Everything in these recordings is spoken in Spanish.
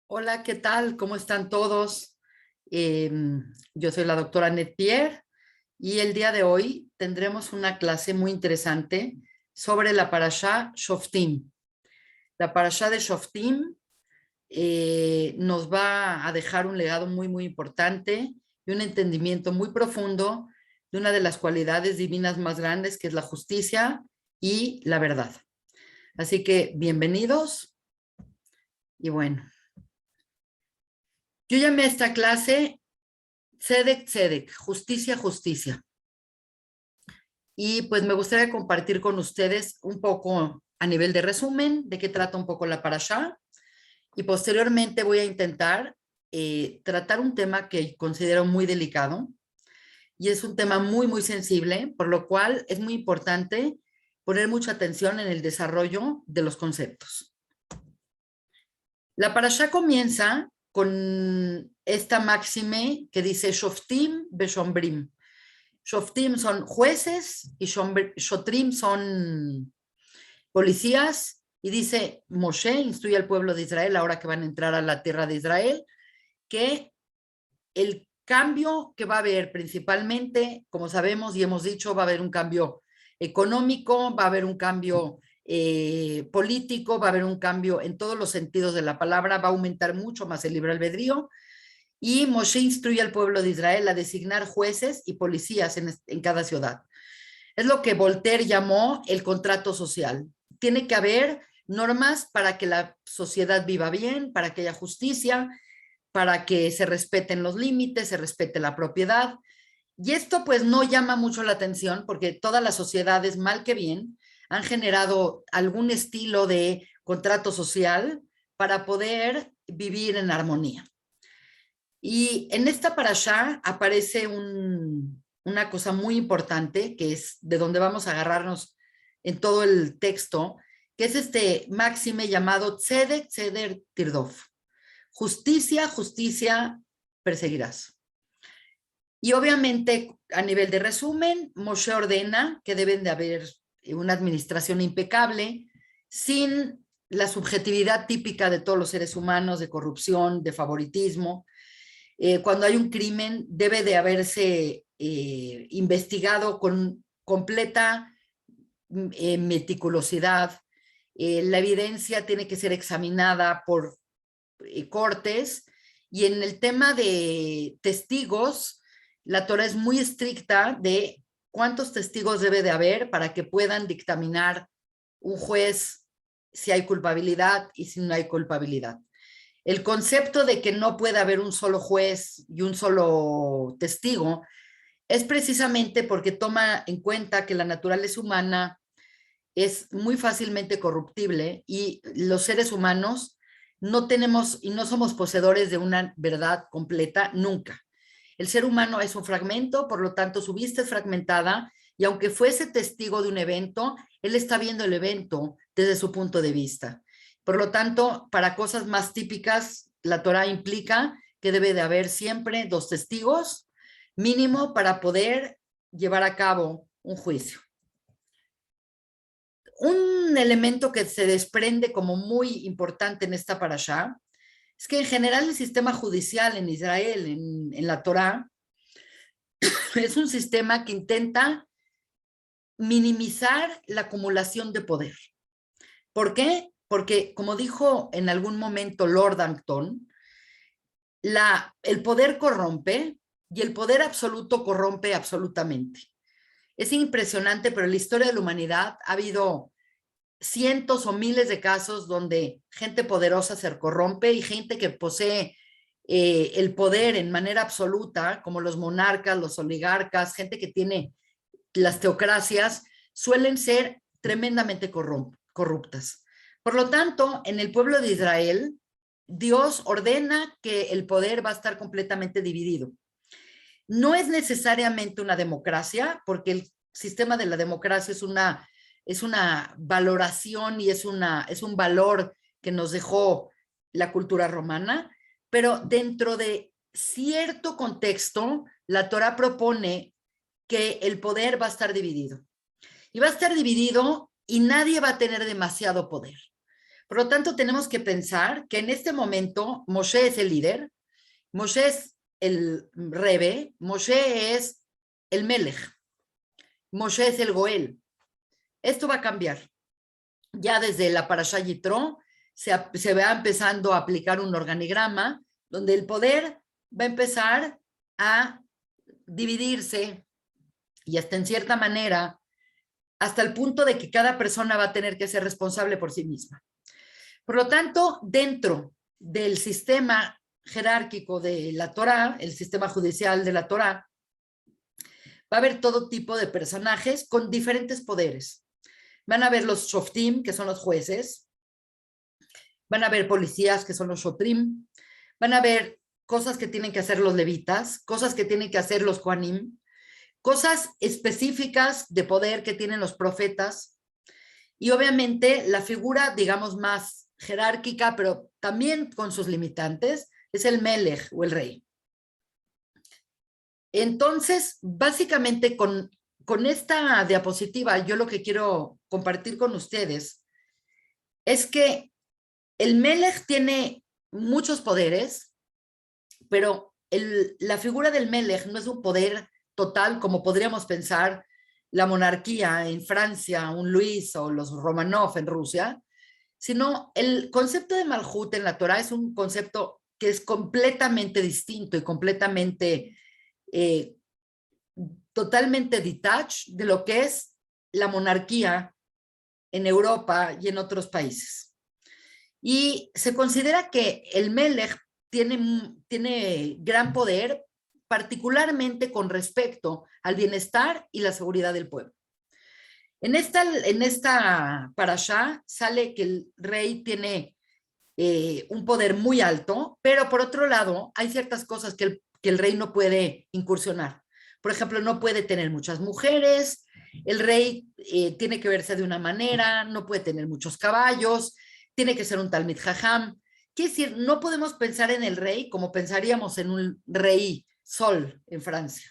Hola, ¿qué tal? ¿Cómo están todos? Yo soy la doctora Annette Pierre y el día de hoy tendremos una clase muy interesante sobre la parashá Shoftim. La parashá de Shoftim nos va a dejar un legado muy importante y un entendimiento muy profundo de una de las cualidades divinas más grandes, que es la justicia y la verdad. Así que bienvenidos y bueno, yo llamé a esta clase Tzedek, Tzedek, justicia, justicia. Y pues me gustaría compartir con ustedes un poco a nivel de resumen de qué trata un poco la parashá. Y posteriormente voy a intentar tratar un tema que considero muy delicado y es un tema muy sensible, por lo cual es muy importante poner mucha atención en el desarrollo de los conceptos. La parashá comienza con esta máxime que dice Shoftim Beshombrim. Shoftim son jueces y Shotrim son policías. Y dice, Moshe instruye al pueblo de Israel, ahora que van a entrar a la tierra de Israel, que el cambio que va a haber principalmente, como sabemos y hemos dicho, va a haber un cambio económico, va a haber un cambio político, va a haber un cambio en todos los sentidos de la palabra, va a aumentar mucho más el libre albedrío. Y Moshe instruye al pueblo de Israel a designar jueces y policías en cada ciudad. Es lo que Voltaire llamó el contrato social. Tiene que haber normas para que la sociedad viva bien, para que haya justicia, para que se respeten los límites, se respete la propiedad. Y esto pues no llama mucho la atención porque todas las sociedades, mal que bien, han generado algún estilo de contrato social para poder vivir en armonía. Y en esta parashá aparece una cosa muy importante, que es de donde vamos a agarrarnos en todo el texto, que es este máxime llamado Tzedek Tzeder Tirdof. Justicia, justicia, perseguirás. Y obviamente, a nivel de resumen, Moshe ordena que deben de haber una administración impecable, sin la subjetividad típica de todos los seres humanos, de corrupción, de favoritismo. Cuando hay un crimen debe de haberse investigado con completa meticulosidad. La evidencia tiene que ser examinada por cortes, y en el tema de testigos, la Torah es muy estricta de cuántos testigos debe de haber para que puedan dictaminar un juez si hay culpabilidad y si no hay culpabilidad. El concepto de que no puede haber un solo juez y un solo testigo es precisamente porque toma en cuenta que la naturaleza humana es muy fácilmente corruptible y los seres humanos no tenemos y no somos poseedores de una verdad completa nunca. El ser humano es un fragmento, por lo tanto su vista es fragmentada, y aunque fuese testigo de un evento, él está viendo el evento desde su punto de vista. Por lo tanto, para cosas más típicas, la Torah implica que debe de haber siempre dos testigos mínimo para poder llevar a cabo un juicio. Un elemento que se desprende como muy importante en esta parashá es que en general el sistema judicial en Israel, en la Torá, es un sistema que intenta minimizar la acumulación de poder. ¿Por qué? Porque, como dijo en algún momento Lord Acton, el poder corrompe y el poder absoluto corrompe absolutamente. Es impresionante, pero en la historia de la humanidad ha habido cientos o miles de casos donde gente poderosa se corrompe y gente que posee el poder en manera absoluta, como los monarcas, los oligarcas, gente que tiene las teocracias, suelen ser tremendamente corruptas. Por lo tanto, en el pueblo de Israel, Dios ordena que el poder va a estar completamente dividido. No es necesariamente una democracia, porque el sistema de la democracia es una valoración y es un valor que nos dejó la cultura romana, pero dentro de cierto contexto, la Torah propone que el poder va a estar dividido. Y va a estar dividido y nadie va a tener demasiado poder. Por lo tanto, tenemos que pensar que en este momento Moshe es el líder, Moshe es el Rebe, Moshe es el Melech, Moshe es el Goel. Esto va a cambiar. Ya desde la Parashá Yitro se va empezando a aplicar un organigrama donde el poder va a empezar a dividirse y hasta en cierta manera, hasta el punto de que cada persona va a tener que ser responsable por sí misma. Por lo tanto, dentro del sistema jerárquico de la Torá, el sistema judicial de la Torá, va a haber todo tipo de personajes con diferentes poderes. Van a haber los shoftim, que son los jueces, van a haber policías, que son los shotrim, van a haber cosas que tienen que hacer los levitas, cosas que tienen que hacer los kohanim, cosas específicas de poder que tienen los profetas, y obviamente la figura, digamos, más jerárquica, pero también con sus limitantes, es el melech o el rey. Entonces, básicamente con esta diapositiva, yo lo que quiero compartir con ustedes es que el melech tiene muchos poderes, pero la figura del melech no es un poder total como podríamos pensar la monarquía en Francia, un Luis o los Romanov en Rusia, sino el concepto de Malhut en la Torah es un concepto que es completamente distinto y completamente, totalmente detached de lo que es la monarquía en Europa y en otros países. Y se considera que el Melech tiene gran poder, particularmente con respecto al bienestar y la seguridad del pueblo. En esta parashá sale que el rey tiene un poder muy alto, pero por otro lado hay ciertas cosas que el rey no puede incursionar. Por ejemplo, no puede tener muchas mujeres, el rey tiene que verse de una manera, no puede tener muchos caballos, tiene que ser un Talmid Jajam. Quiere decir, no podemos pensar en el rey como pensaríamos en un rey sol en Francia.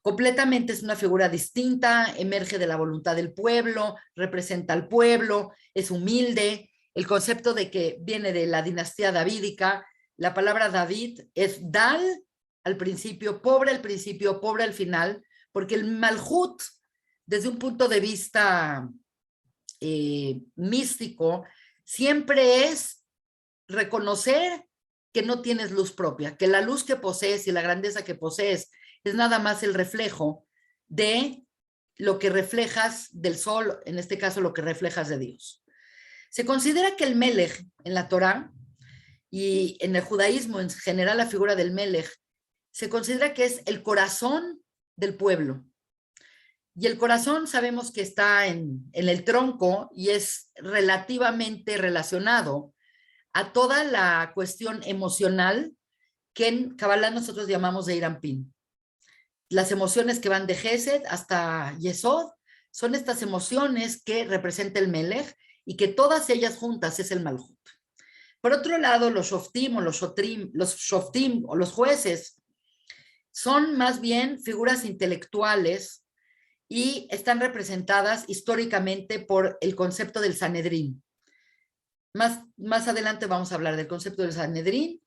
Completamente es una figura distinta, emerge de la voluntad del pueblo, representa al pueblo, es humilde. El concepto de que viene de la dinastía davídica, la palabra David es Dal al principio, pobre al final, porque el Malhut, desde un punto de vista místico, siempre es reconocer que no tienes luz propia, que la luz que posees y la grandeza que posees es nada más el reflejo de lo que reflejas del sol, en este caso lo que reflejas de Dios. Se considera que el Melech en la Torá y en el judaísmo en general la figura del Melech se considera que es el corazón del pueblo. Y el corazón sabemos que está en el tronco y es relativamente relacionado a toda la cuestión emocional que en Kabbalah nosotros llamamos de Irampin. Las emociones que van de Gesed hasta Yesod son estas emociones que representa el Melech y que todas ellas juntas es el Malhut. Por otro lado, los Shoftim o los Shoftim o los jueces son más bien figuras intelectuales y están representadas históricamente por el concepto del Sanedrín. Más adelante vamos a hablar del concepto del Sanedrín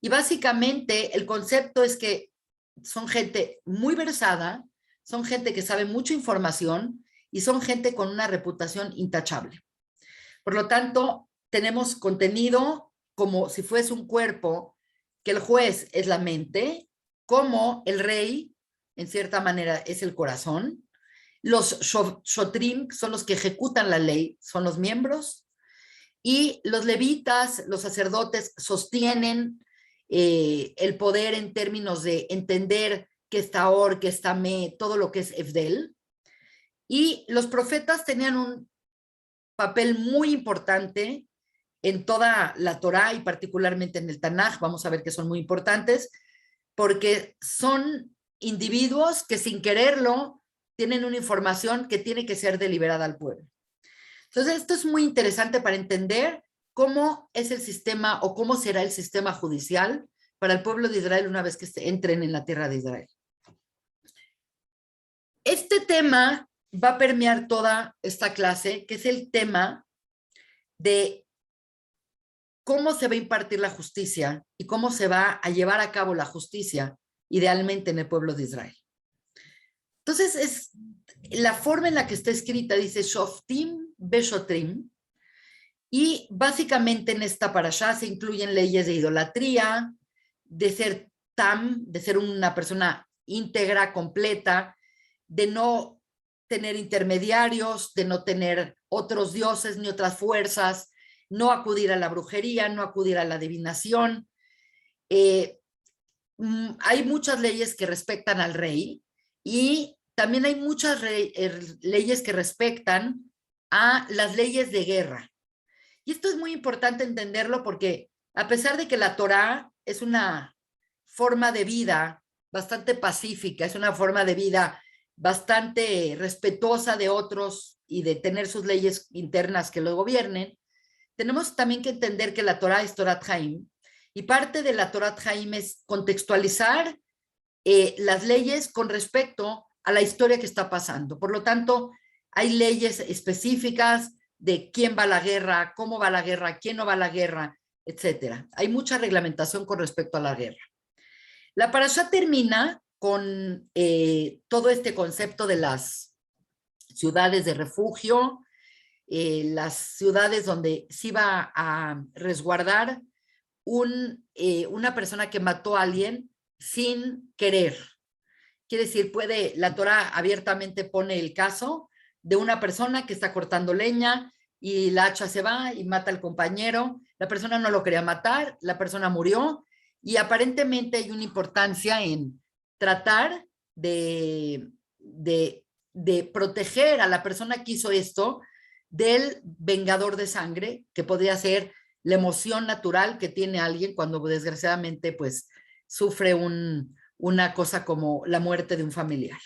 y básicamente el concepto es que son gente muy versada, son gente que sabe mucha información y son gente con una reputación intachable. Por lo tanto, tenemos contenido como si fuese un cuerpo, que el juez es la mente, como el rey, en cierta manera, es el corazón. Los shotrim son los que ejecutan la ley, son los miembros. Y los levitas, los sacerdotes, sostienen el poder en términos de entender qué es Taor, qué es Tamé, todo lo que es Evdel. Y los profetas tenían un papel muy importante en toda la Torá y particularmente en el Tanaj. Vamos a ver que son muy importantes porque son individuos que sin quererlo tienen una información que tiene que ser deliberada al pueblo. Entonces, esto es muy interesante para entender cómo es el sistema o cómo será el sistema judicial para el pueblo de Israel una vez que entren en la tierra de Israel. Este tema va a permear toda esta clase, que es el tema de cómo se va a impartir la justicia y cómo se va a llevar a cabo la justicia, idealmente en el pueblo de Israel. Entonces, es la forma en la que está escrita, dice Shoftim Beshotrim, y básicamente en esta parashá se incluyen leyes de idolatría, de ser tam, de ser una persona íntegra, completa, de no tener intermediarios, de no tener otros dioses ni otras fuerzas, no acudir a la brujería, no acudir a la adivinación. Hay muchas leyes que respetan al rey y también hay muchas leyes que respetan a las leyes de guerra. Y esto es muy importante entenderlo porque a pesar de que la Torá es una forma de vida bastante pacífica, es una forma de vida bastante respetuosa de otros y de tener sus leyes internas que lo gobiernen, tenemos también que entender que la Torá es Torat Haim, y parte de la Torat Haim es contextualizar las leyes con respecto a la historia que está pasando. Por lo tanto, hay leyes específicas de quién va a la guerra, cómo va la guerra, quién no va a la guerra, etcétera. Hay mucha reglamentación con respecto a la guerra. La parashá termina con todo este concepto de las ciudades de refugio, las ciudades donde se iba a resguardar una persona que mató a alguien sin querer. Quiere decir, la Torá abiertamente pone el caso de una persona que está cortando leña y la hacha se va y mata al compañero. La persona no lo quería matar, la persona murió y aparentemente hay una importancia en tratar de proteger a la persona que hizo esto del vengador de sangre, que podría ser la emoción natural que tiene alguien cuando desgraciadamente pues sufre una cosa como la muerte de un familiar.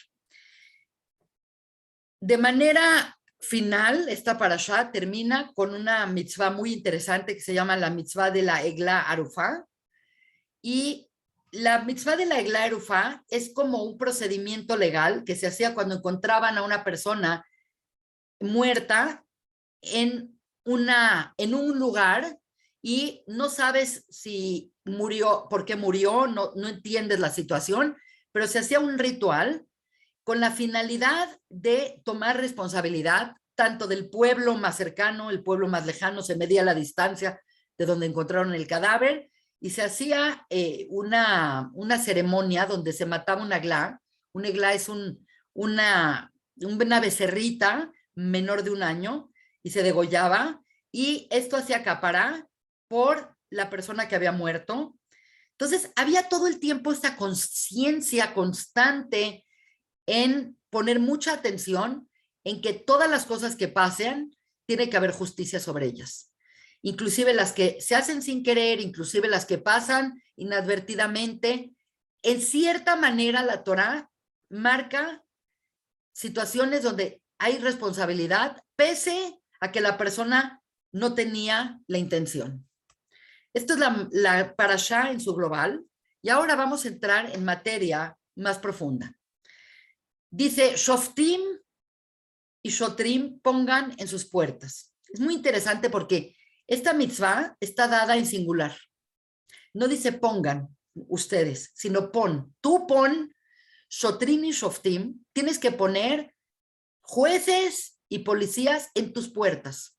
De manera final, esta parashá termina con una mitzvah muy interesante que se llama la mitzvah de la Egla Arufá. Y la mitzvah de la Egla Arufá es como un procedimiento legal que se hacía cuando encontraban a una persona muerta en un lugar y no sabes si murió, por qué murió, no entiendes la situación, pero se hacía un ritual con la finalidad de tomar responsabilidad tanto del pueblo más cercano, el pueblo más lejano, se medía la distancia de donde encontraron el cadáver y se hacía una ceremonia donde se mataba un eglá. Un eglá es una becerrita menor de 1 año y se degollaba y esto hacía capará por la persona que había muerto. Entonces había todo el tiempo esta conciencia constante en poner mucha atención en que todas las cosas que pasen, tiene que haber justicia sobre ellas. Inclusive las que se hacen sin querer, inclusive las que pasan inadvertidamente. En cierta manera la Torá marca situaciones donde hay responsabilidad, pese a que la persona no tenía la intención. Esto es la parashá en su global, y ahora vamos a entrar en materia más profunda. Dice, Shoftim y Shotrim pongan en sus puertas. Es muy interesante porque esta mitzvah está dada en singular. No dice pongan ustedes, sino pon. Tú pon Shotrim y Shoftim, tienes que poner jueces y policías en tus puertas.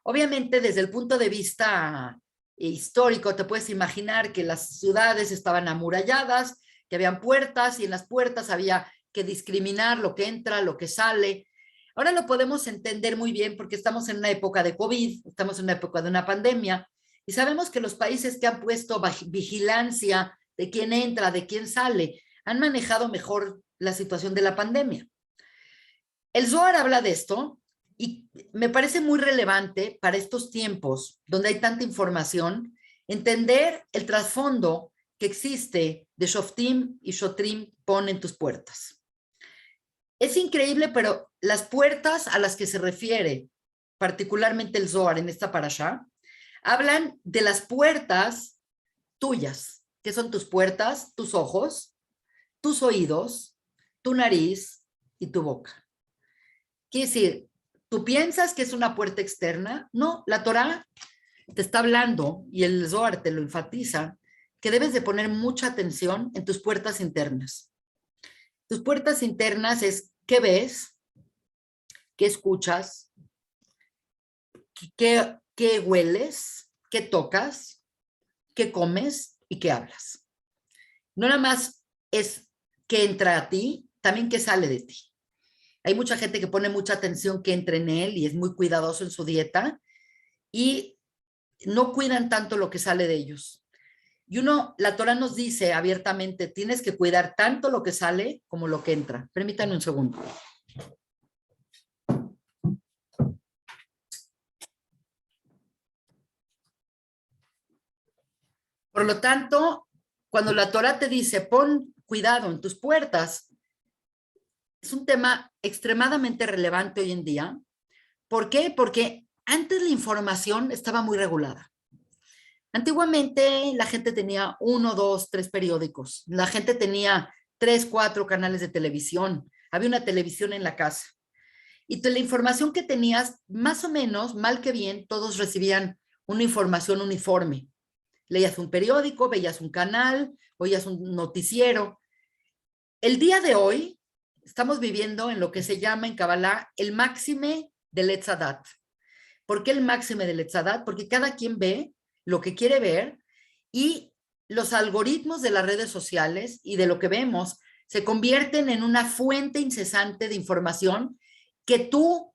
Obviamente, desde el punto de vista histórico, te puedes imaginar que las ciudades estaban amuralladas, que habían puertas y en las puertas había que discriminar lo que entra, lo que sale. Ahora lo podemos entender muy bien porque estamos en una época de COVID, estamos en una época de una pandemia y sabemos que los países que han puesto vigilancia de quién entra, de quién sale, han manejado mejor la situación de la pandemia. El Zohar habla de esto y me parece muy relevante para estos tiempos donde hay tanta información, entender el trasfondo que existe de Shoftim y Shotrim pon en tus puertas. Es increíble, pero las puertas a las que se refiere particularmente el Zohar en esta parashá, hablan de las puertas tuyas, que son tus puertas, tus ojos, tus oídos, tu nariz y tu boca. Quiere decir, ¿Tú piensas que es una puerta externa? No, la Torá te está hablando y el Zohar te lo enfatiza, que debes de poner mucha atención en tus puertas internas. Tus puertas internas es qué ves, qué escuchas, qué hueles, qué tocas, qué comes y qué hablas. No nada más es qué entra a ti, también qué sale de ti. Hay mucha gente que pone mucha atención que entre en él y es muy cuidadoso en su dieta y no cuidan tanto lo que sale de ellos. Y la Torah nos dice abiertamente, tienes que cuidar tanto lo que sale como lo que entra. Permítanme un segundo. Por lo tanto, cuando la Torah te dice, pon cuidado en tus puertas, es un tema extremadamente relevante hoy en día. ¿Por qué? Porque antes la información estaba muy regulada. Antiguamente la gente tenía 1, 2, 3 periódicos. La gente tenía 3, 4 canales de televisión. Había una televisión en la casa. Y la información que tenías, más o menos, mal que bien, todos recibían una información uniforme. Leías un periódico, veías un canal, oías un noticiero. El día de hoy estamos viviendo en lo que se llama en Kabbalah el máxime del Etzadat. ¿Por qué el máxime del Etzadat? Porque cada quien ve lo que quiere ver y los algoritmos de las redes sociales y de lo que vemos se convierten en una fuente incesante de información que tú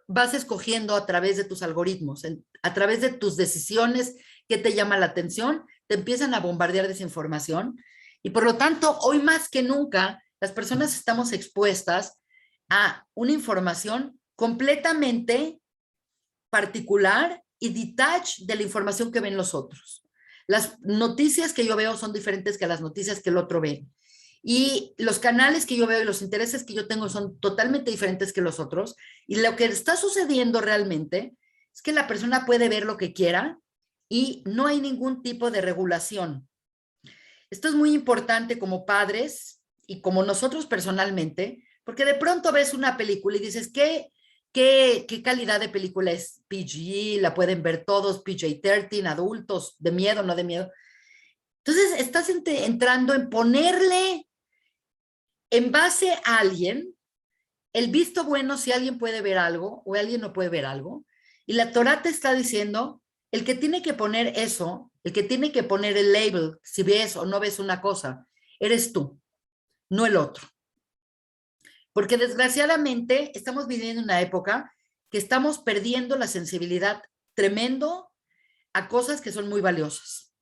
vas escogiendo a través de tus algoritmos, a través de tus decisiones que te llama la atención, te empiezan a bombardear de esa información y por lo tanto, hoy más que nunca, las personas estamos expuestas a una información completamente particular y detach de la información que ven los otros. Las noticias que yo veo son diferentes que las noticias que el otro ve. Y los canales que yo veo y los intereses que yo tengo son totalmente diferentes que los otros. Y lo que está sucediendo realmente es que la persona puede ver lo que quiera y no hay ningún tipo de regulación. Esto es muy importante como padres y como nosotros personalmente, porque de pronto ves una película y dices, ¿qué calidad de película es PG? La pueden ver todos, PG-13, adultos, de miedo, no de miedo. Entonces, estás entrando en ponerle en base a alguien el visto bueno si alguien puede ver algo o alguien no puede ver algo. Y la Torah te está diciendo, el que tiene que poner eso, el que tiene que poner el label, si ves o no ves una cosa, eres tú, no el otro. Porque desgraciadamente estamos viviendo una época que estamos perdiendo la sensibilidad tremendo a cosas que son muy valiosas.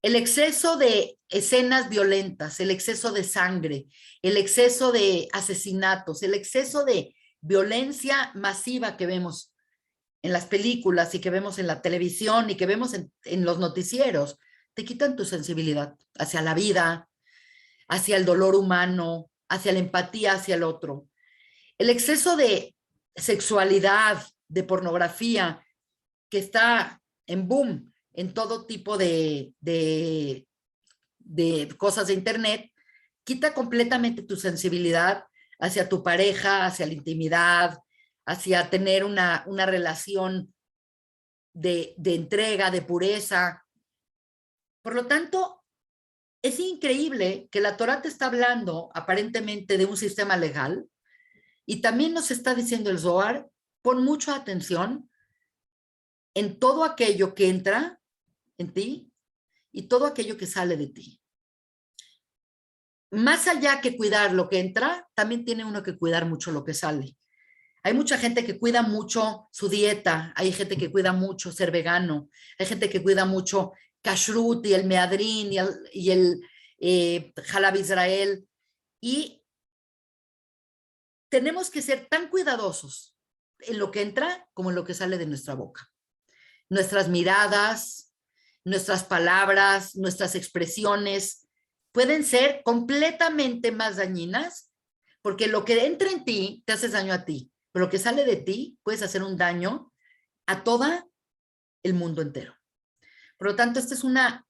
El exceso de escenas violentas, el exceso de sangre, el exceso de asesinatos, el exceso de violencia masiva que vemos en las películas y que vemos en la televisión y que vemos en los noticieros, te quitan tu sensibilidad hacia la vida, hacia el dolor humano, hacia la empatía hacia el otro. El exceso de sexualidad, de pornografía, que está en boom en todo tipo de cosas de internet, quita completamente tu sensibilidad hacia tu pareja, hacia la intimidad, hacia tener una relación de entrega, de pureza. Por lo tanto, es increíble que la Torah te está hablando aparentemente de un sistema legal y también nos está diciendo el Zohar, pon mucha atención en todo aquello que entra en ti y todo aquello que sale de ti. Más allá que cuidar lo que entra, también tiene uno que cuidar mucho lo que sale. Hay mucha gente que cuida mucho su dieta, hay gente que cuida mucho ser vegano, hay gente que cuida mucho kashrut y el meadrín y el halab Israel. Y tenemos que ser tan cuidadosos en lo que entra como en lo que sale de nuestra boca. Nuestras miradas, nuestras palabras, nuestras expresiones pueden ser completamente más dañinas porque lo que entra en ti te hace daño a ti, pero lo que sale de ti puedes hacer un daño a todo el mundo entero. Por lo tanto, esta es una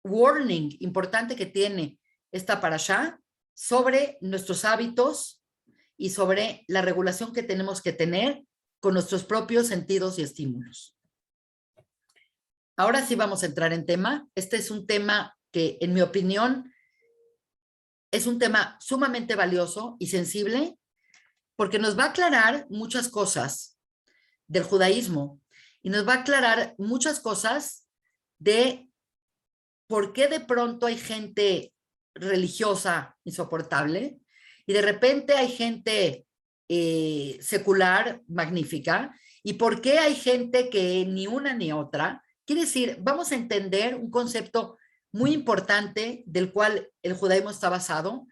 warning importante que tiene esta parashá sobre nuestros hábitos y sobre la regulación que tenemos que tener con nuestros propios sentidos y estímulos. Ahora sí vamos a entrar en tema. Este es un tema que, en mi opinión, es un tema sumamente valioso y sensible porque nos va a aclarar muchas cosas del judaísmo y nos va a aclarar muchas cosas de por qué de pronto hay gente religiosa insoportable y de repente hay gente secular magnífica y por qué hay gente que ni una ni otra. Quiere decir, vamos a entender un concepto muy importante del cual el judaísmo está basado,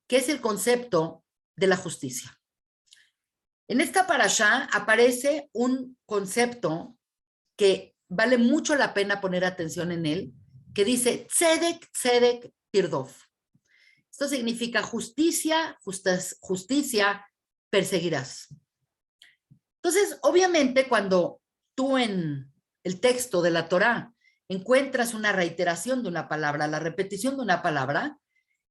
que es el concepto de la justicia. En esta parashá aparece un concepto que vale mucho la pena poner atención en él, que dice tzedek, tzedek, tirdof. Esto significa justicia, justicia, perseguirás. Entonces, obviamente, cuando tú en el texto de la Torá encuentras una reiteración de una palabra, la repetición de una palabra,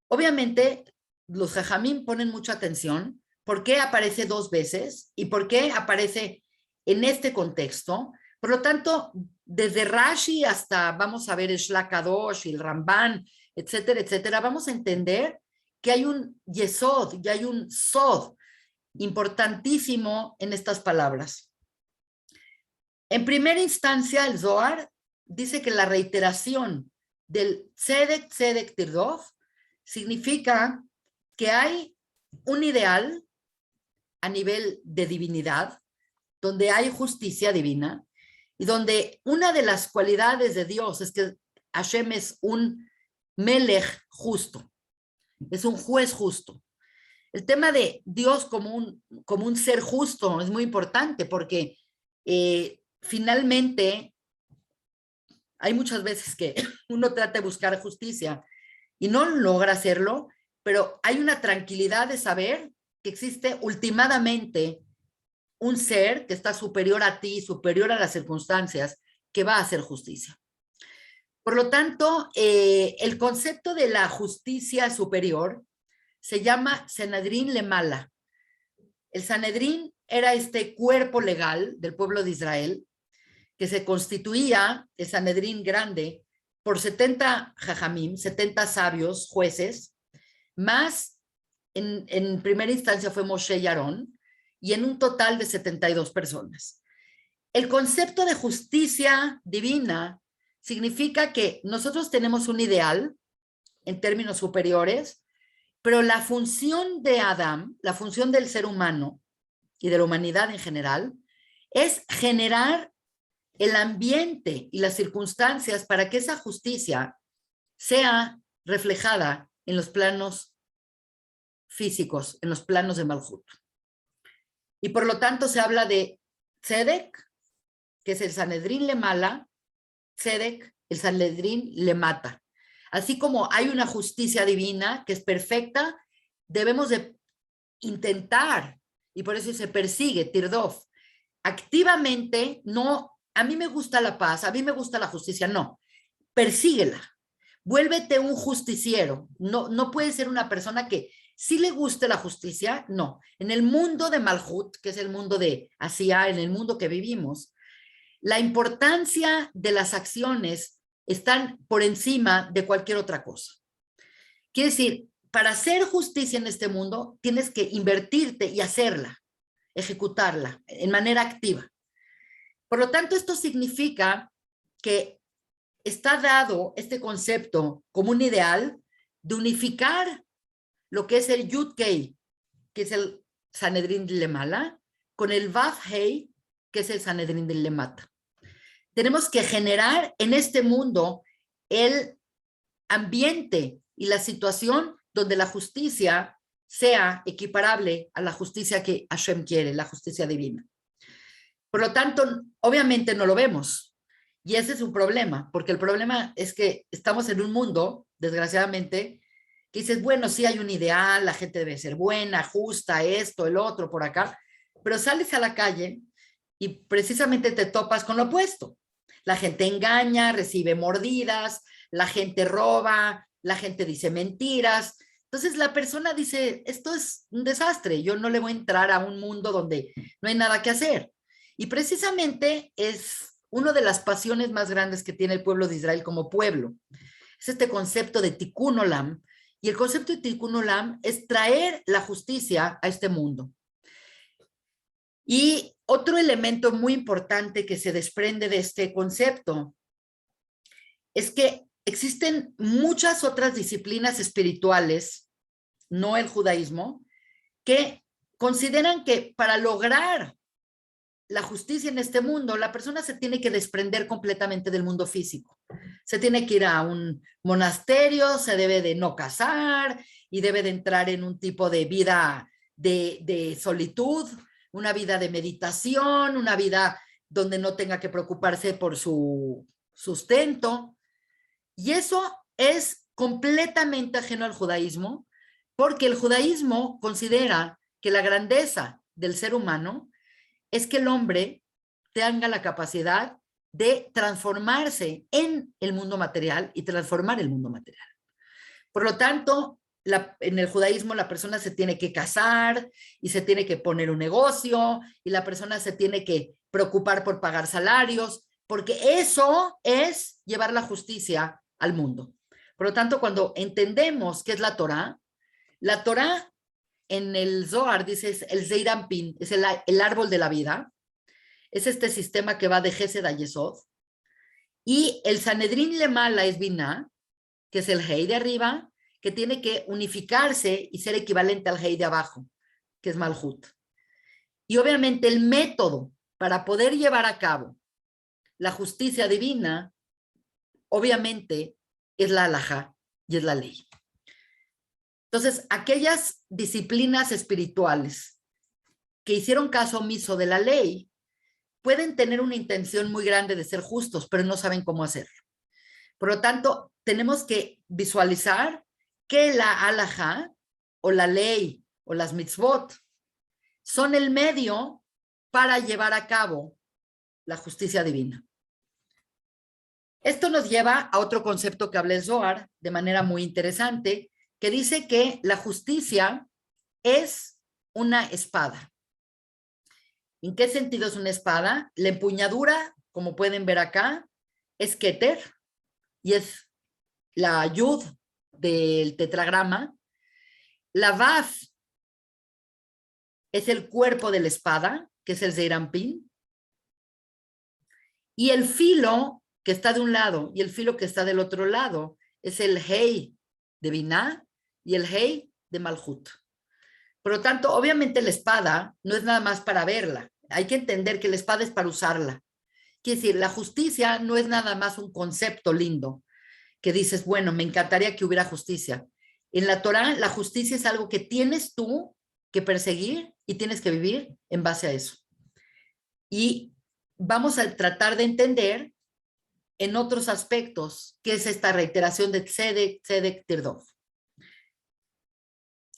obviamente los jajamín ponen mucha atención por qué aparece 2 veces y por qué aparece en este contexto. Por lo tanto, desde Rashi hasta, vamos a ver, el Shlakadosh y el Ramban, etcétera, etcétera, vamos a entender que hay un yesod y hay un sod importantísimo en estas palabras. En primera instancia, el Zohar dice que la reiteración del tzedek, tzedek, tirdof significa que hay un ideal a nivel de divinidad, donde hay justicia divina, y donde una de las cualidades de Dios es que Hashem es un melech justo, es un juez justo. El tema de Dios como un ser justo es muy importante porque finalmente hay muchas veces que uno trata de buscar justicia y no logra hacerlo, pero hay una tranquilidad de saber que existe ultimadamente un ser que está superior a ti, superior a las circunstancias, que va a hacer justicia. Por lo tanto, el concepto de la justicia superior se llama Sanedrín Lemala. El Sanedrín era este cuerpo legal del pueblo de Israel que se constituía, el Sanedrín grande, por 70 jajamim, 70 sabios, jueces, más en primera instancia fue Moshe y Aarón, y en un total de 72 personas. El concepto de justicia divina significa que nosotros tenemos un ideal en términos superiores, pero la función de Adán, la función del ser humano y de la humanidad en general, es generar el ambiente y las circunstancias para que esa justicia sea reflejada en los planos físicos, en los planos de Malhut. Y por lo tanto se habla de Tzedek, que es el Sanedrín Lemala, Tzedek, el Sanedrín Lemata. Así como hay una justicia divina que es perfecta, debemos de intentar, y por eso se persigue, Tirdof, activamente, no, a mí me gusta la paz, a mí me gusta la justicia, no, persíguela, vuélvete un justiciero, no puedes ser una persona que sí le guste la justicia, no. En el mundo de Malhut, que es el mundo de Asiá, en el mundo que vivimos, la importancia de las acciones están por encima de cualquier otra cosa. Quiere decir, para hacer justicia en este mundo, tienes que invertirte y hacerla, ejecutarla en manera activa. Por lo tanto, esto significa que está dado este concepto como un ideal de unificar lo que es el Yud-Kei, que es el Sanedrín de Lemala, con el Vav-Hei, que es el Sanedrín de Lemata. Tenemos que generar en este mundo el ambiente y la situación donde la justicia sea equiparable a la justicia que Hashem quiere, la justicia divina. Por lo tanto, obviamente no lo vemos. Y ese es un problema, porque el problema es que estamos en un mundo, desgraciadamente, que dices, bueno, sí hay un ideal, la gente debe ser buena, justa, esto, el otro, por acá, pero sales a la calle y precisamente te topas con lo opuesto. La gente engaña, recibe mordidas, la gente roba, la gente dice mentiras. Entonces la persona dice, esto es un desastre, yo no le voy a entrar a un mundo donde no hay nada que hacer. Y precisamente es una de las pasiones más grandes que tiene el pueblo de Israel como pueblo. Es este concepto de Tikkun Olam. Y el concepto de Tikkun Olam es traer la justicia a este mundo. Y otro elemento muy importante que se desprende de este concepto es que existen muchas otras disciplinas espirituales, no el judaísmo, que consideran que para lograr la justicia en este mundo, la persona se tiene que desprender completamente del mundo físico. Se tiene que ir a un monasterio, se debe de no casar y debe de entrar en un tipo de vida de solitud, una vida de meditación, una vida donde no tenga que preocuparse por su sustento. Y eso es completamente ajeno al judaísmo, porque el judaísmo considera que la grandeza del ser humano es que el hombre tenga la capacidad de transformarse en el mundo material y transformar el mundo material. Por lo tanto, en el judaísmo la persona se tiene que casar y se tiene que poner un negocio y la persona se tiene que preocupar por pagar salarios, porque eso es llevar la justicia al mundo. Por lo tanto, cuando entendemos qué es la Torá en el Zohar dice es el Zeir Anpin, es el árbol de la vida, es este sistema que va de Gesed a Yesod, y el Sanedrín Lemala es Binah, que es el Hei de arriba, que tiene que unificarse y ser equivalente al Hei de abajo, que es Malhut. Y obviamente el método para poder llevar a cabo la justicia divina, obviamente es la halajá y es la ley. Entonces, aquellas disciplinas espirituales que hicieron caso omiso de la ley pueden tener una intención muy grande de ser justos, pero no saben cómo hacerlo. Por lo tanto, tenemos que visualizar que la halajá o la ley o las mitzvot son el medio para llevar a cabo la justicia divina. Esto nos lleva a otro concepto que habla el Zohar de manera muy interesante, que dice que la justicia es una espada. ¿En qué sentido es una espada? La empuñadura, como pueden ver acá, es Keter y es la yud del tetragrama. La Vav es el cuerpo de la espada, que es el Zeir Anpin. Y el filo que está de un lado y el filo que está del otro lado es el Hei de Binah y el Hei de Malhut. Por lo tanto, obviamente la espada no es nada más para verla. Hay que entender que la espada es para usarla. Quiere decir, la justicia no es nada más un concepto lindo que dices, bueno, me encantaría que hubiera justicia. En la Torá, la justicia es algo que tienes tú que perseguir y tienes que vivir en base a eso. Y vamos a tratar de entender en otros aspectos qué es esta reiteración de tzedek, tzedek, tirdof.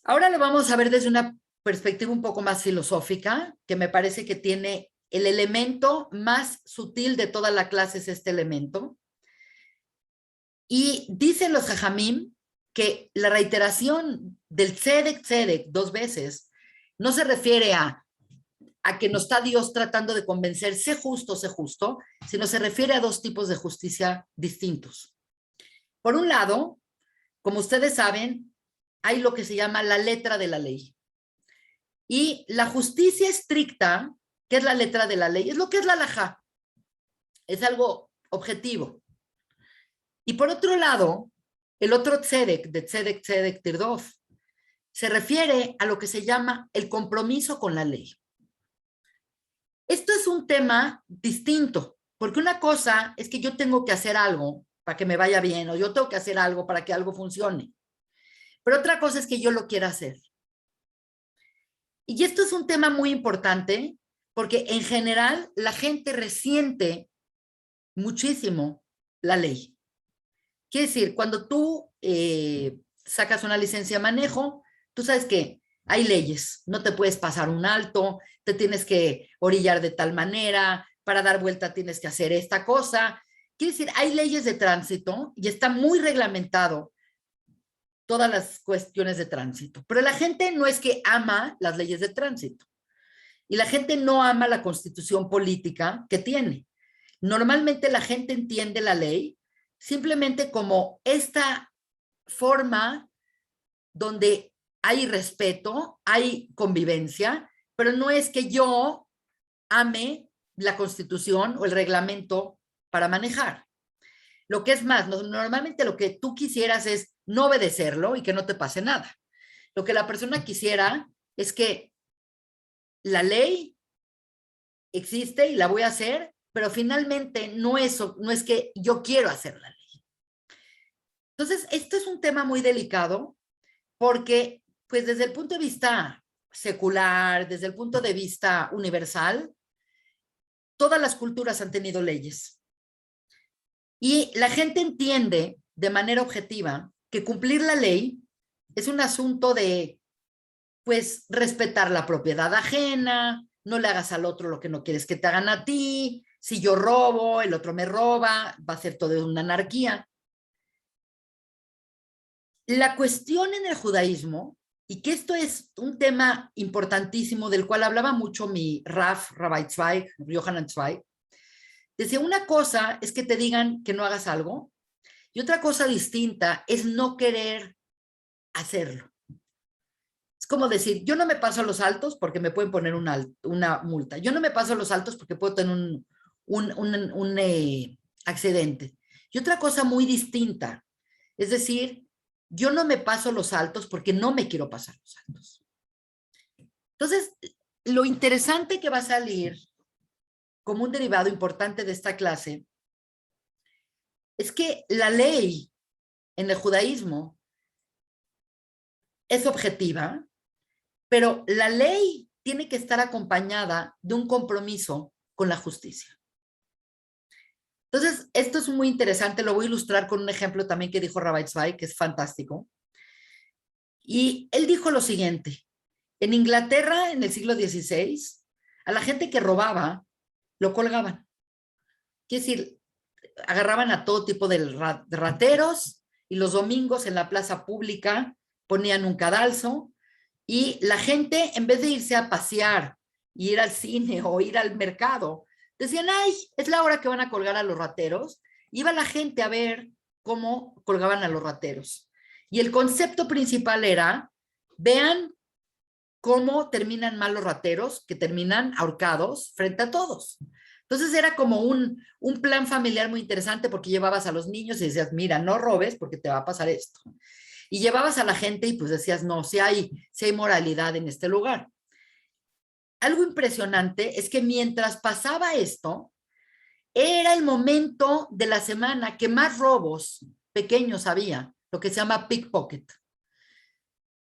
Ahora lo vamos a ver desde una perspectiva un poco más filosófica, que me parece que tiene el elemento más sutil de toda la clase, es este elemento. Y dicen los jajamim que la reiteración del tzedek, tzedek, 2 veces, no se refiere a que no está Dios tratando de convencer, sé justo, sino se refiere a 2 tipos de justicia distintos. Por un lado, como ustedes saben, hay lo que se llama la letra de la ley. Y la justicia estricta, que es la letra de la ley, es lo que es la halajá. Es algo objetivo. Y por otro lado, el otro tzedek, de tzedek, tzedek, tirdof, se refiere a lo que se llama el compromiso con la ley. Esto es un tema distinto, porque una cosa es que yo tengo que hacer algo para que me vaya bien, o yo tengo que hacer algo para que algo funcione. Pero otra cosa es que yo lo quiera hacer. Y esto es un tema muy importante, porque en general la gente resiente muchísimo la ley. Quiere decir, cuando tú sacas una licencia de manejo, tú sabes que hay leyes, no te puedes pasar un alto, te tienes que orillar de tal manera, para dar vuelta tienes que hacer esta cosa. Quiere decir, hay leyes de tránsito y está muy reglamentado todas las cuestiones de tránsito. Pero la gente no es que ama las leyes de tránsito. Y la gente no ama la constitución política que tiene. Normalmente la gente entiende la ley simplemente como esta forma donde hay respeto, hay convivencia, pero no es que yo ame la constitución o el reglamento para manejar. Lo que es más, normalmente lo que tú quisieras es no obedecerlo y que no te pase nada. Lo que la persona quisiera es que la ley existe y la voy a hacer, pero finalmente no es que yo quiero hacer la ley. Entonces, esto es un tema muy delicado porque, pues desde el punto de vista secular, desde el punto de vista universal, todas las culturas han tenido leyes. Y la gente entiende de manera objetiva que cumplir la ley es un asunto de, pues, respetar la propiedad ajena, no le hagas al otro lo que no quieres que te hagan a ti, si yo robo, el otro me roba, va a ser todo una anarquía. La cuestión en el judaísmo, y que esto es un tema importantísimo del cual hablaba mucho mi Rabbi Zweig, Yohanan Zweig, decía, una cosa es que te digan que no hagas algo y otra cosa distinta es no querer hacerlo. Es como decir, yo no me paso a los altos porque me pueden poner una multa. Yo no me paso a los altos porque puedo tener un accidente. Y otra cosa muy distinta, es decir, yo no me paso los altos porque no me quiero pasar los altos. Entonces, lo interesante que va a salir como un derivado importante de esta clase es que la ley en el judaísmo es objetiva, pero la ley tiene que estar acompañada de un compromiso con la justicia. Entonces, esto es muy interesante, lo voy a ilustrar con un ejemplo también que dijo Rabbi Zweig, que es fantástico. Y él dijo lo siguiente, en Inglaterra, en el siglo XVI, a la gente que robaba, lo colgaban. Quiere decir, agarraban a todo tipo de rateros y los domingos en la plaza pública ponían un cadalso y la gente, en vez de irse a pasear, ir al cine o ir al mercado, decían, ay, es la hora que van a colgar a los rateros. Iba la gente a ver cómo colgaban a los rateros. Y el concepto principal era, vean cómo terminan mal los rateros, que terminan ahorcados frente a todos. Entonces era como un plan familiar muy interesante porque llevabas a los niños y decías, mira, no robes porque te va a pasar esto. Y llevabas a la gente y pues decías, no, si hay moralidad en este lugar. Algo impresionante es que mientras pasaba esto, era el momento de la semana que más robos pequeños había, lo que se llama pickpocket.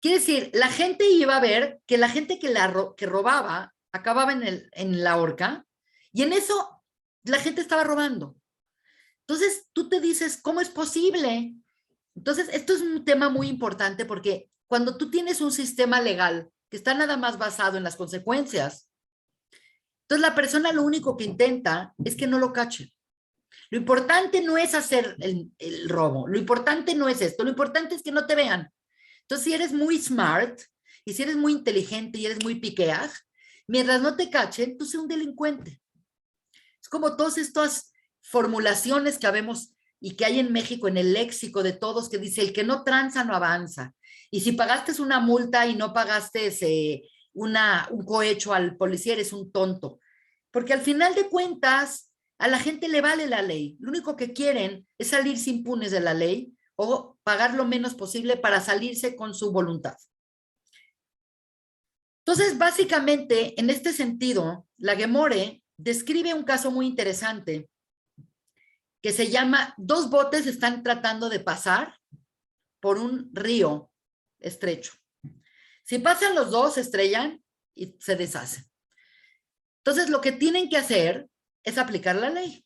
Quiere decir, la gente iba a ver que la gente que robaba acababa en la horca y en eso la gente estaba robando. Entonces tú te dices, ¿cómo es posible? Entonces esto es un tema muy importante porque cuando tú tienes un sistema legal que está nada más basado en las consecuencias, entonces la persona lo único que intenta es que no lo cachen. Lo importante no es hacer el robo, lo importante no es esto, lo importante es que no te vean. Entonces, si eres muy smart y si eres muy inteligente y eres muy piqueaj, mientras no te cachen, tú seas un delincuente. Es como todas estas formulaciones que vemos y que hay en México en el léxico de todos que dice, el que no tranza no avanza. Y si pagaste una multa y no pagaste un cohecho al policía, eres un tonto. Porque al final de cuentas, a la gente le vale la ley. Lo único que quieren es salirse impunes de la ley o pagar lo menos posible para salirse con su voluntad. Entonces, básicamente, en este sentido, la Gemore describe un caso muy interesante que se llama, dos botes están tratando de pasar por un río estrecho. Si pasan los dos, se estrellan y se deshacen. Entonces, lo que tienen que hacer es aplicar la ley.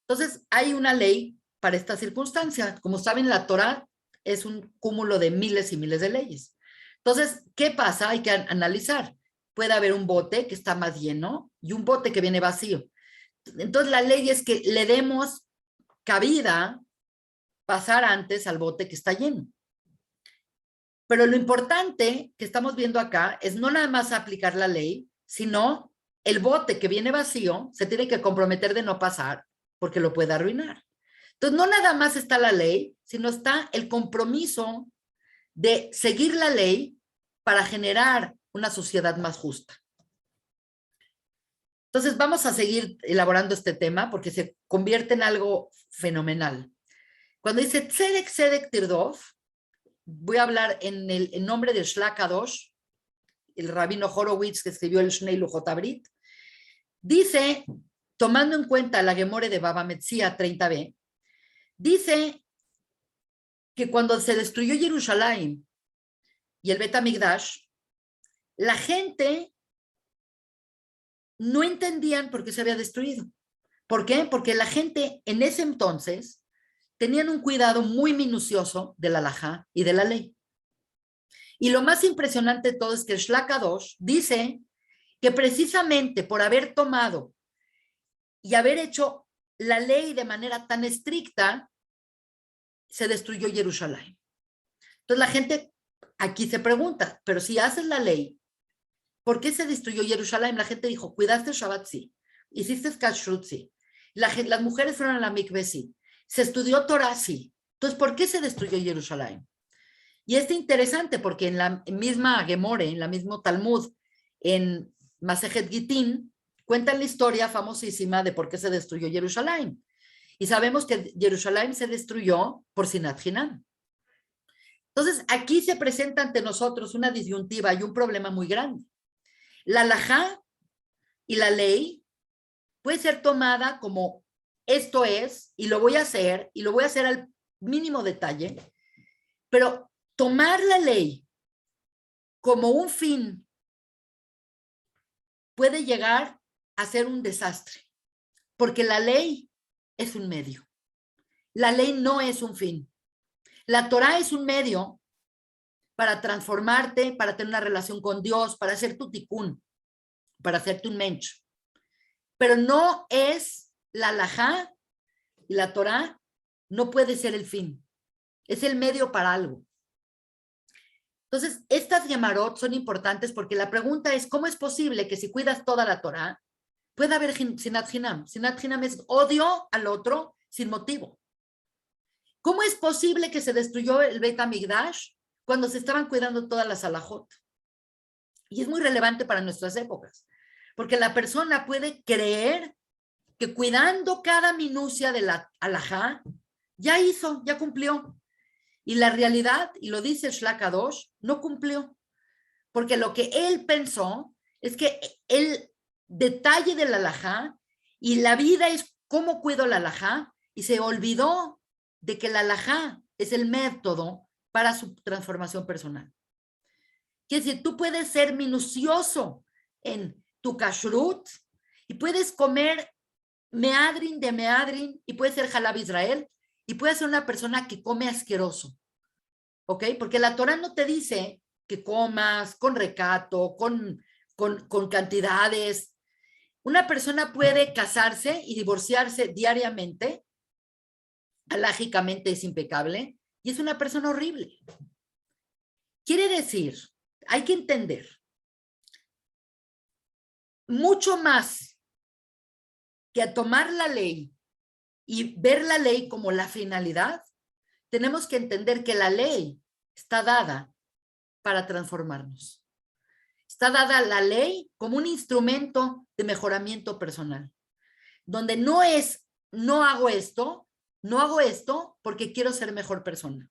Entonces, hay una ley para esta circunstancia. Como saben, la Torá es un cúmulo de miles y miles de leyes. Entonces, ¿qué pasa? Hay que analizar. Puede haber un bote que está más lleno y un bote que viene vacío. Entonces, la ley es que le demos cabida pasar antes al bote que está lleno. Pero lo importante que estamos viendo acá es no nada más aplicar la ley, Si no, el bote que viene vacío se tiene que comprometer de no pasar porque lo puede arruinar. Entonces, no nada más está la ley, sino está el compromiso de seguir la ley para generar una sociedad más justa. Entonces, vamos a seguir elaborando este tema porque se convierte en algo fenomenal. Cuando dice Tzedek, Tzedek, Tirdof, voy a hablar en nombre de Shlach Kadosh, el rabino Horowitz que escribió el Shnei Luchot Abrit. Dice, tomando en cuenta la Gemore de Baba Metzia 30b, dice que cuando se destruyó Jerusalén y el Bet HaMikdash, la gente no entendían por qué se había destruido. ¿Por qué? Porque la gente en ese entonces tenían un cuidado muy minucioso de la halajá y de la ley. Y lo más impresionante de todo es que el Shlach Kadosh dice que precisamente por haber tomado y haber hecho la ley de manera tan estricta, se destruyó Jerusalén. Entonces la gente aquí se pregunta, pero si haces la ley, ¿por qué se destruyó Jerusalén? La gente dijo, cuidaste el Shabbat, sí. Hiciste Kashrut, sí. Las mujeres fueron a la mikveh, sí. Se estudió Torah, sí. Entonces, ¿por qué se destruyó Jerusalén? Y es interesante porque en la misma Gemore, en la misma Talmud, en Masejet Gitin, cuentan la historia famosísima de por qué se destruyó Jerusalén. Y sabemos que Jerusalén se destruyó por Sinat Hinam. Entonces, aquí se presenta ante nosotros una disyuntiva y un problema muy grande. La halajá y la ley puede ser tomada como esto es, y lo voy a hacer, y lo voy a hacer al mínimo detalle, pero tomar la ley como un fin puede llegar a ser un desastre, porque la ley es un medio. La ley no es un fin. La Torah es un medio para transformarte, para tener una relación con Dios, para hacer tu tikkun, para hacerte un mensch. Pero no es la halajá y la Torah, no puede ser el fin. Es el medio para algo. Entonces, estas Gemarot son importantes porque la pregunta es, ¿cómo es posible que si cuidas toda la Torah, pueda haber Sinat Hinam? Sinat Hinam es odio al otro sin motivo. ¿Cómo es posible que se destruyó el Beit HaMikdash cuando se estaban cuidando todas las halajot? Y es muy relevante para nuestras épocas, porque la persona puede creer que cuidando cada minucia de la halajá, ya hizo, ya cumplió. Y la realidad, y lo dice Shlach Kadosh, no cumplió. Porque lo que él pensó es que el detalle de la halajá y la vida es cómo cuido la halajá, y se olvidó de que la halajá es el método para su transformación personal. Quiere decir, tú puedes ser minucioso en tu kashrut y puedes comer meadrin de meadrin y puedes ser halab Israel y puedes ser una persona que come asqueroso. ¿Ok? Porque la Torah no te dice que comas con recato, con cantidades. Una persona puede casarse y divorciarse diariamente, alágicamente es impecable, y es una persona horrible. Quiere decir, hay que entender, mucho más que a tomar la ley y ver la ley como la finalidad, tenemos que entender que la ley está dada para transformarnos. Está dada la ley como un instrumento de mejoramiento personal, donde no es, no hago esto porque quiero ser mejor persona.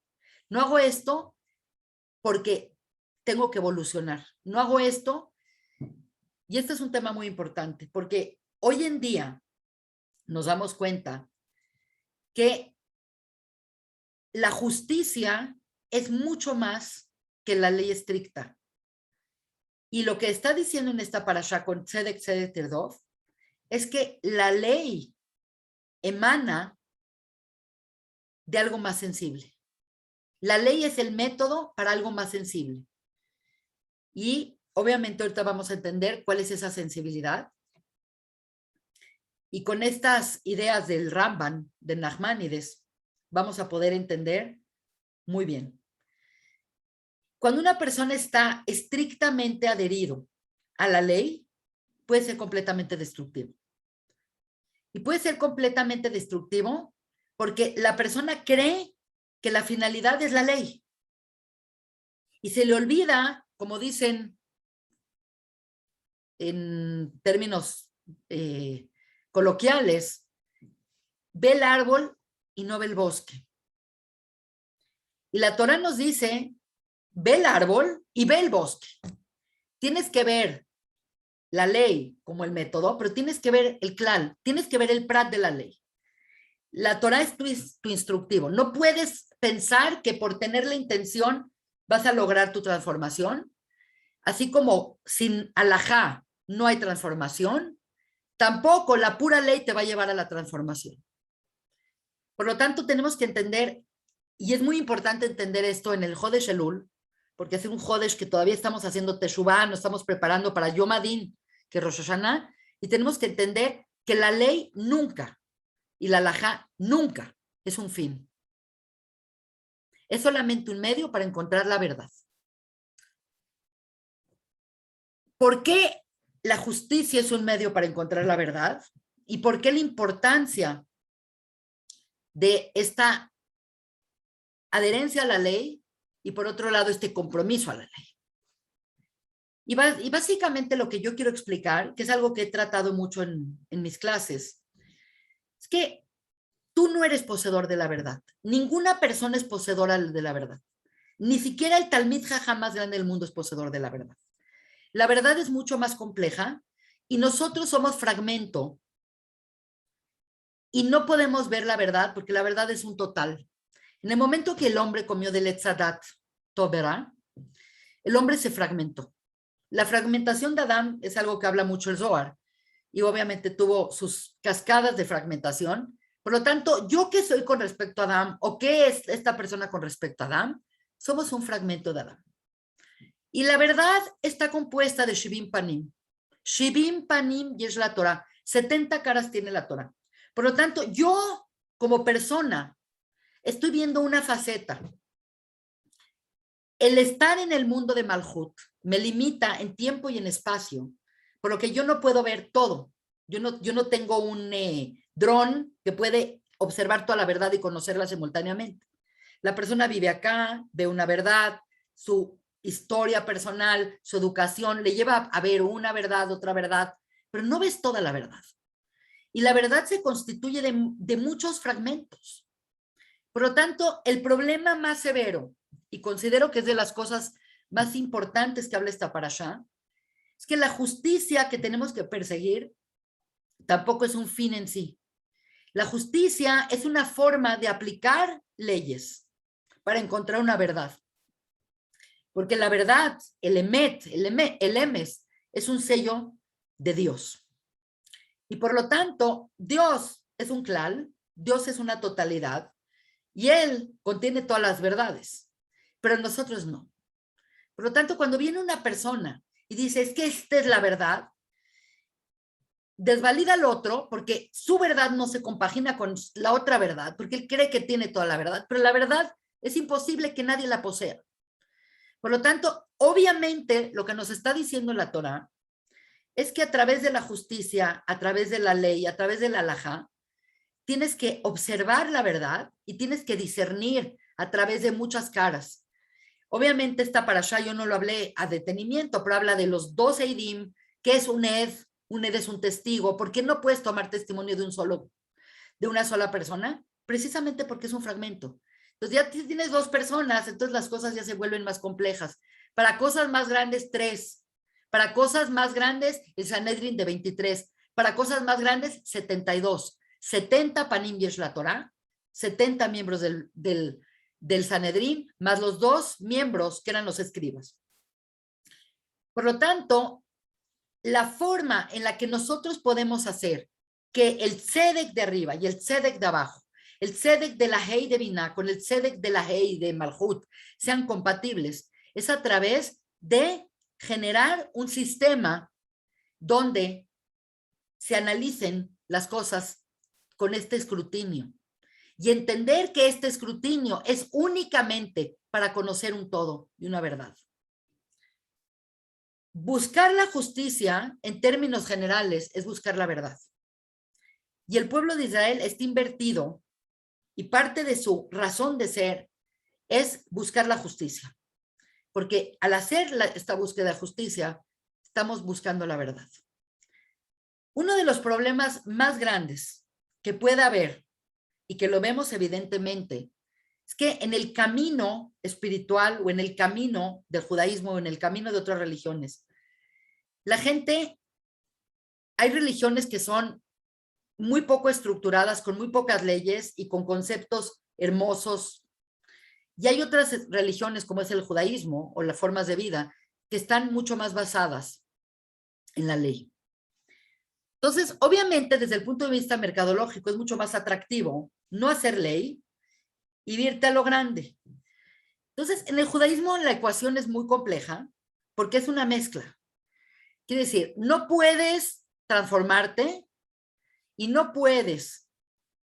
No hago esto porque tengo que evolucionar. No hago esto, y este es un tema muy importante, porque hoy en día nos damos cuenta que la justicia es mucho más que la ley estricta. Y lo que está diciendo en esta parashá con Tzedek, Tzedek, Tirdof, es que la ley emana de algo más sensible. La ley es el método para algo más sensible. Y obviamente ahorita vamos a entender cuál es esa sensibilidad. Y con estas ideas del Ramban, de Nachmanides, vamos a poder entender muy bien. Cuando una persona está estrictamente adherido a la ley, puede ser completamente destructivo. Y puede ser completamente destructivo porque la persona cree que la finalidad es la ley. Y se le olvida, como dicen en términos coloquiales, ve el árbol y no ve el bosque. Y la Torá nos dice, ve el árbol y ve el bosque. Tienes que ver la ley como el método, pero tienes que ver el clal, tienes que ver el prat de la ley. La Torá es tu instructivo. No puedes pensar que por tener la intención vas a lograr tu transformación. Así como sin alajá no hay transformación, tampoco la pura ley te va a llevar a la transformación. Por lo tanto, tenemos que entender, y es muy importante entender esto en el Jodesh Elul, porque es un Jodesh que todavía estamos haciendo Teshuvah, nos estamos preparando para Yom Adin, que es Rosh Hashanah, y tenemos que entender que la ley nunca, y la alajá nunca, es un fin. Es solamente un medio para encontrar la verdad. ¿Por qué la justicia es un medio para encontrar la verdad? ¿Y por qué la importancia de esta adherencia a la ley y por otro lado este compromiso a la ley? Y básicamente lo que yo quiero explicar, que es algo que he tratado mucho en mis clases, es que tú no eres poseedor de la verdad. Ninguna persona es poseedora de la verdad. Ni siquiera el Talmid Jajam más grande del mundo es poseedor de la verdad. La verdad es mucho más compleja y nosotros somos fragmento y no podemos ver la verdad porque la verdad es un total. En el momento que el hombre comió del Etzadat Tobera, el hombre se fragmentó. La fragmentación de Adán es algo que habla mucho el Zohar y obviamente tuvo sus cascadas de fragmentación. Por lo tanto, yo qué soy con respecto a Adán o qué es esta persona con respecto a Adán, somos un fragmento de Adán. Y la verdad está compuesta de Shivim Panim. Shivim Panim y es la Torah. 70 caras tiene la Torah. Por lo tanto, yo como persona estoy viendo una faceta. El estar en el mundo de Malhut me limita en tiempo y en espacio, por lo que yo no puedo ver todo. Yo no tengo un dron que puede observar toda la verdad y conocerla simultáneamente. La persona vive acá, ve una verdad, su historia personal, su educación le lleva a ver una verdad, otra verdad, pero no ves toda la verdad. Y la verdad se constituye de muchos fragmentos. Por lo tanto, el problema más severo, y considero que es de las cosas más importantes que habla esta parashá, es que la justicia que tenemos que perseguir tampoco es un fin en sí. La justicia es una forma de aplicar leyes para encontrar una verdad. Porque la verdad, el emes, es un sello de Dios. Y por lo tanto, Dios es un clal, Dios es una totalidad, y Él contiene todas las verdades, pero nosotros no. Por lo tanto, cuando viene una persona y dice, es que esta es la verdad, desvalida al otro porque su verdad no se compagina con la otra verdad, porque él cree que tiene toda la verdad, pero la verdad es imposible que nadie la posea. Por lo tanto, obviamente, lo que nos está diciendo la Torá es que a través de la justicia, a través de la ley, a través de la halajá, tienes que observar la verdad y tienes que discernir a través de muchas caras. Obviamente esta parashá yo no lo hablé a detenimiento, pero habla de los 12 Eidim, que es un ed es un testigo. ¿Por qué no puedes tomar testimonio de una sola persona? Precisamente porque es un fragmento. Entonces ya tienes dos personas, entonces las cosas ya se vuelven más complejas. Para cosas más grandes, 3. Para cosas más grandes, el Sanedrin de 23. Para cosas más grandes, 72. 70 Panim Yesh la Torah, 70 miembros del Sanedrín, más los 2 miembros que eran los escribas. Por lo tanto, la forma en la que nosotros podemos hacer que el tzedek de arriba y el tzedek de abajo, el tzedek de la Hei de Binah con el tzedek de la Hei de Malhut sean compatibles, es a través de generar un sistema donde se analicen las cosas con este escrutinio y entender que este escrutinio es únicamente para conocer un todo y una verdad. buscar la justicia en términos generales es buscar la verdad. Y el pueblo de Israel está invertido y parte de su razón de ser es buscar la justicia. Porque al hacer esta búsqueda de justicia, estamos buscando la verdad. Uno de los problemas más grandes que puede haber, y que lo vemos evidentemente, es que en el camino espiritual o en el camino del judaísmo o en el camino de otras religiones, la gente, hay religiones que son muy poco estructuradas, con muy pocas leyes y con conceptos hermosos. Y hay otras religiones, como es el judaísmo o las formas de vida, que están mucho más basadas en la ley. Entonces, obviamente, desde el punto de vista mercadológico, es mucho más atractivo no hacer ley y irte a lo grande. Entonces, en el judaísmo la ecuación es muy compleja porque es una mezcla. Quiere decir, no puedes transformarte y no puedes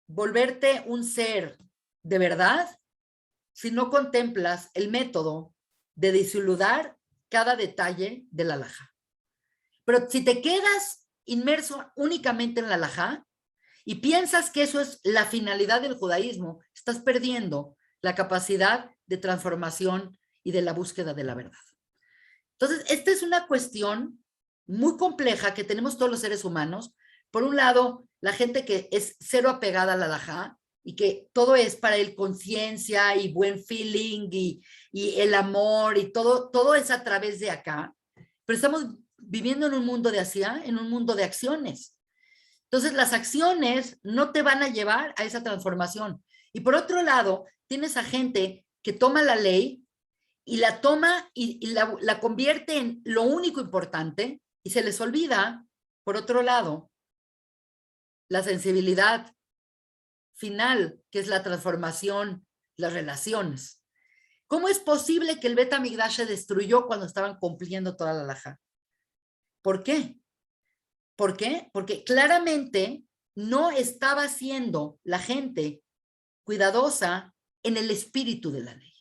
volverte un ser de verdad si no contemplas el método de disoludar cada detalle de la halajá. Pero si te quedas inmerso únicamente en la halajá y piensas que eso es la finalidad del judaísmo, estás perdiendo la capacidad de transformación y de la búsqueda de la verdad. Entonces, esta es una cuestión muy compleja que tenemos todos los seres humanos. Por un lado, la gente que es cero apegada a la halajá y que todo es para él conciencia y buen feeling y el amor y todo es a través de acá. Pero estamos viviendo en un mundo de acción, en un mundo de acciones. Entonces, las acciones no te van a llevar a esa transformación. Y por otro lado, tienes a gente que toma la ley y la toma y la convierte en lo único importante y se les olvida, por otro lado, la sensibilidad final, que es la transformación, las relaciones. ¿Cómo es posible que el Bet HaMikdash se destruyó cuando estaban cumpliendo toda la halajá? ¿Por qué? ¿Por qué? Porque claramente no estaba siendo la gente cuidadosa en el espíritu de la ley.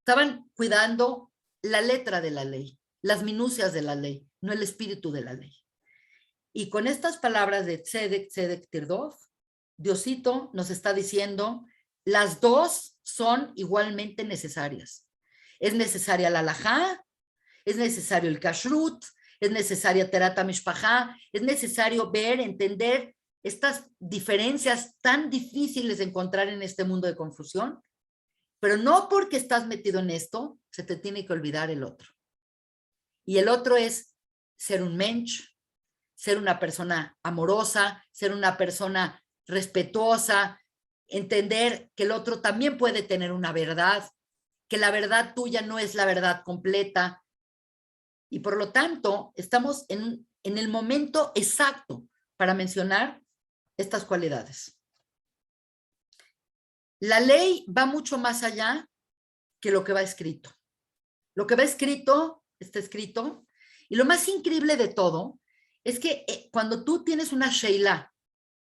Estaban cuidando la letra de la ley, las minucias de la ley, no el espíritu de la ley. Y con estas palabras de Tzedek, Tzedek Tirdof, Diosito nos está diciendo, las dos son igualmente necesarias. Es necesaria la halajá, es necesario el kashrut, es necesaria terata mishpajá, es necesario ver, entender estas diferencias tan difíciles de encontrar en este mundo de confusión, pero no porque estás metido en esto, se te tiene que olvidar el otro. Y el otro es ser un mensch, ser una persona amorosa, ser una persona respetuosa, entender que el otro también puede tener una verdad, que la verdad tuya no es la verdad completa. Y por lo tanto, estamos en el momento exacto para mencionar estas cualidades. La ley va mucho más allá que lo que va escrito. Lo que va escrito, está escrito, y lo más increíble de todo es que cuando tú tienes una sheilá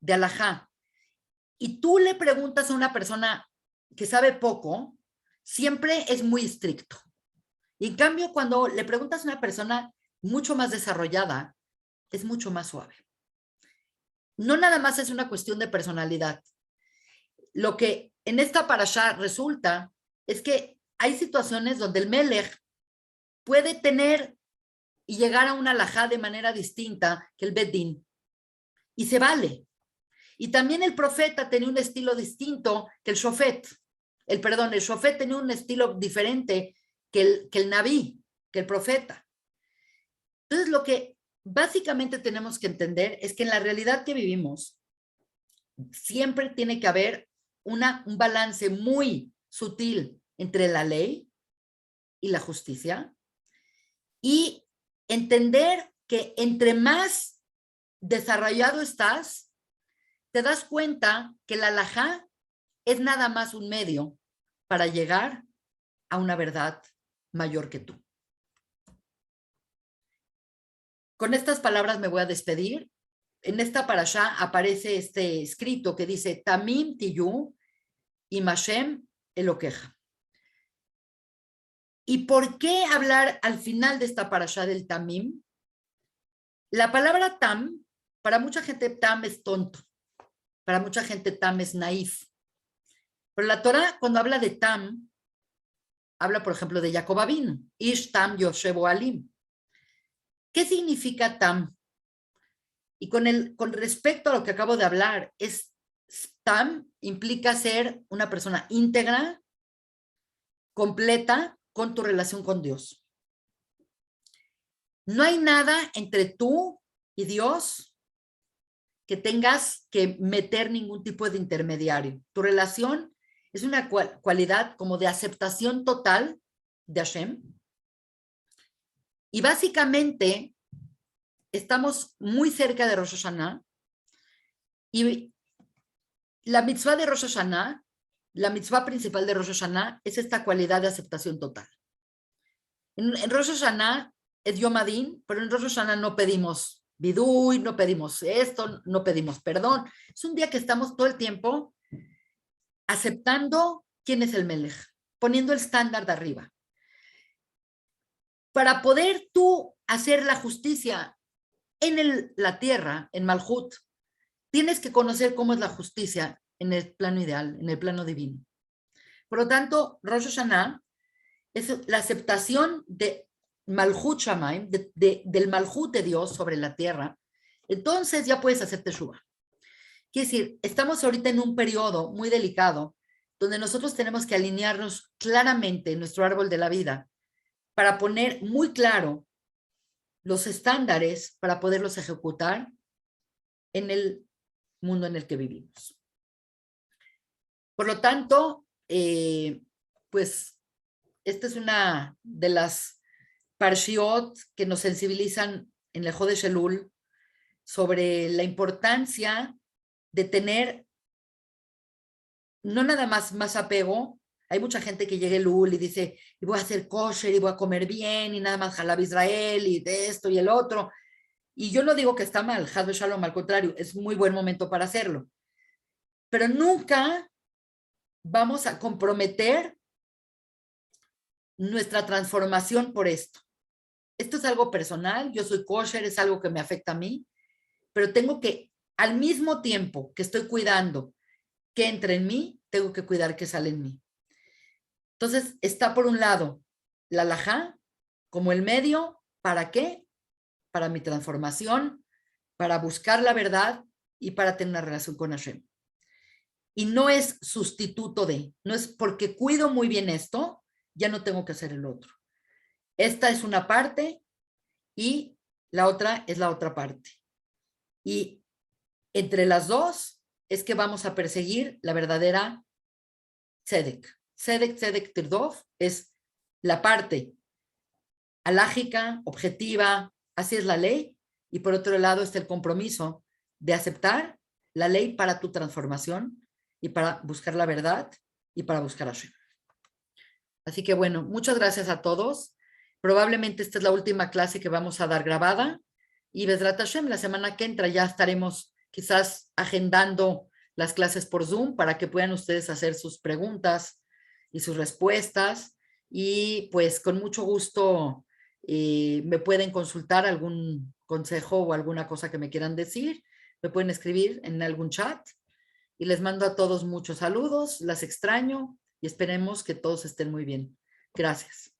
de halajá y tú le preguntas a una persona que sabe poco, siempre es muy estricto. Y en cambio, cuando le preguntas a una persona mucho más desarrollada, es mucho más suave. No nada más es una cuestión de personalidad. Lo que en esta parashá resulta es que hay situaciones donde el Melech puede tener y llegar a una halajá de manera distinta que el Bet Din. Y se vale. Y también el profeta tenía un estilo distinto que el shofet. El shofet tenía un estilo diferente que el nabí, que el profeta. Entonces, lo que básicamente tenemos que entender es que en la realidad que vivimos, siempre tiene que haber un balance muy sutil entre la ley y la justicia y entender que entre más desarrollado estás, te das cuenta que la halajá es nada más un medio para llegar a una verdad mayor que tú. Con estas palabras me voy a despedir. En esta parashá aparece este escrito que dice Tamim Tiyu y Mashem Elokeja. ¿Y por qué hablar al final de esta parashá del Tamim? La palabra Tam, para mucha gente Tam es tonto, para mucha gente Tam es naif. Pero la Torah, cuando habla de Tam, habla, por ejemplo, de Jacob Avinu, Ish Tam Yoshevo Alim. ¿Qué significa Tam? Y con respecto a lo que acabo de hablar, Tam implica ser una persona íntegra, completa con tu relación con Dios. No hay nada entre tú y Dios que tengas que meter ningún tipo de intermediario. Tu relación es una cualidad como de aceptación total de Hashem. Y básicamente estamos muy cerca de Rosh Hashanah y la mitzvah de Rosh Hashanah, la mitzvah principal de Rosh Hashanah es esta cualidad de aceptación total. En Rosh Hashanah es Yom Adin, pero en Rosh Hashanah no pedimos bidui, no pedimos esto, no pedimos perdón. Es un día que estamos todo el tiempo aceptando quién es el Melech, poniendo el estándar de arriba. Para poder tú hacer la justicia en la tierra, en Malhut, tienes que conocer cómo es la justicia en el plano ideal, en el plano divino. Por lo tanto, Rosh Hashanah es la aceptación de Malhut Shamaim, del Malhut de Dios sobre la tierra. Entonces ya puedes hacer Teshuvah. Quiere decir, estamos ahorita en un periodo muy delicado donde nosotros tenemos que alinearnos claramente en nuestro árbol de la vida para poner muy claro los estándares para poderlos ejecutar en el mundo en el que vivimos. Por lo tanto, pues esta es una de las parshiot que nos sensibilizan en el Jodesh Elul sobre la importancia de tener no nada más apego. Hay mucha gente que llega el Elul y dice, y voy a hacer kosher y voy a comer bien y nada más halab Israel y de esto y el otro. Y yo no digo que está mal, Haz Shalom, al contrario, es muy buen momento para hacerlo. Pero nunca vamos a comprometer nuestra transformación por esto. Esto es algo personal, yo soy kosher, es algo que me afecta a mí, pero tengo que, al mismo tiempo que estoy cuidando que entre en mí, tengo que cuidar que sale en mí. Entonces, está por un lado la halajá como el medio, ¿para qué? Para mi transformación, para buscar la verdad y para tener una relación con Hashem. Y no es sustituto de, no es porque cuido muy bien esto, ya no tengo que hacer el otro. Esta es una parte y la otra es la otra parte. Y entre las dos es que vamos a perseguir la verdadera tzedek. Tzedek tirdov es la parte halágica, objetiva, así es la ley, y por otro lado está el compromiso de aceptar la ley para tu transformación y para buscar la verdad y para buscar a Hashem. Así que bueno, muchas gracias a todos. Probablemente esta es la última clase que vamos a dar grabada y Bezrat Hashem, la semana que entra ya estaremos quizás agendando las clases por Zoom para que puedan ustedes hacer sus preguntas y sus respuestas y pues con mucho gusto me pueden consultar algún consejo o alguna cosa que me quieran decir, me pueden escribir en algún chat y les mando a todos muchos saludos, las extraño y esperemos que todos estén muy bien. Gracias.